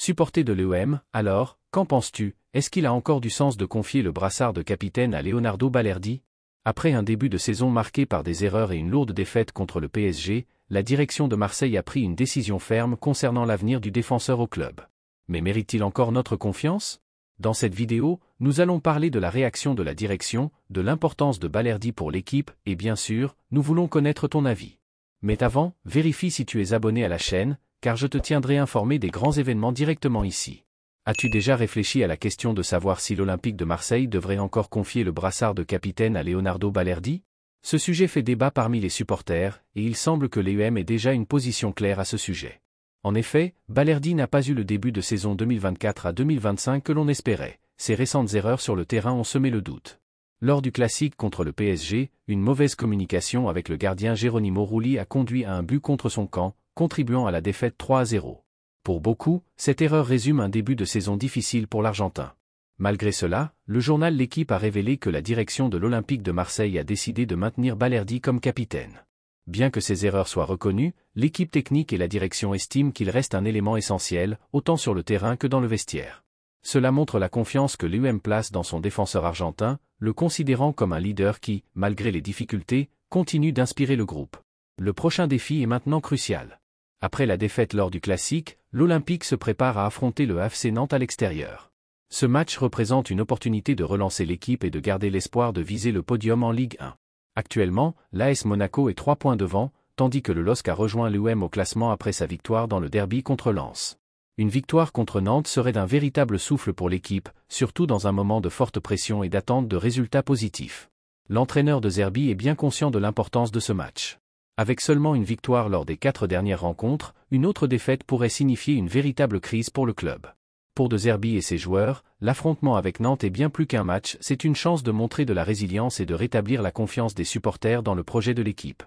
Supporter de l'EM, alors, qu'en penses-tu? Est-ce qu'il a encore du sens de confier le brassard de capitaine à Leonardo Balerdi? Après un début de saison marqué par des erreurs et une lourde défaite contre le PSG, la direction de Marseille a pris une décision ferme concernant l'avenir du défenseur au club. Mais mérite-t-il encore notre confiance? Dans cette vidéo, nous allons parler de la réaction de la direction, de l'importance de Balerdi pour l'équipe, et bien sûr, nous voulons connaître ton avis. Mais avant, vérifie si tu es abonné à la chaîne, car je te tiendrai informé des grands événements directement ici. As-tu déjà réfléchi à la question de savoir si l'Olympique de Marseille devrait encore confier le brassard de capitaine à Leonardo Balerdi? Ce sujet fait débat parmi les supporters, et il semble que l'EM ait déjà une position claire à ce sujet. En effet, Balerdi n'a pas eu le début de saison 2024 à 2025 que l'on espérait. Ses récentes erreurs sur le terrain ont semé le doute. Lors du classique contre le PSG, une mauvaise communication avec le gardien Geronimo Rulli a conduit à un but contre son camp, contribuant à la défaite 3-0. Pour beaucoup, cette erreur résume un début de saison difficile pour l'Argentin. Malgré cela, le journal L'Équipe a révélé que la direction de l'Olympique de Marseille a décidé de maintenir Balerdi comme capitaine. Bien que ces erreurs soient reconnues, l'équipe technique et la direction estiment qu'il reste un élément essentiel, autant sur le terrain que dans le vestiaire. Cela montre la confiance que l'UM place dans son défenseur argentin, le considérant comme un leader qui, malgré les difficultés, continue d'inspirer le groupe. Le prochain défi est maintenant crucial. Après la défaite lors du classique, l'Olympique se prépare à affronter le FC Nantes à l'extérieur. Ce match représente une opportunité de relancer l'équipe et de garder l'espoir de viser le podium en Ligue 1. Actuellement, l'AS Monaco est 3 points devant, tandis que le LOSC a rejoint l'UM au classement après sa victoire dans le derby contre Lens. Une victoire contre Nantes serait d'un véritable souffle pour l'équipe, surtout dans un moment de forte pression et d'attente de résultats positifs. L'entraîneur de Zerbi est bien conscient de l'importance de ce match. Avec seulement une victoire lors des 4 dernières rencontres, une autre défaite pourrait signifier une véritable crise pour le club. Pour De Zerbi et ses joueurs, l'affrontement avec Nantes est bien plus qu'un match, c'est une chance de montrer de la résilience et de rétablir la confiance des supporters dans le projet de l'équipe.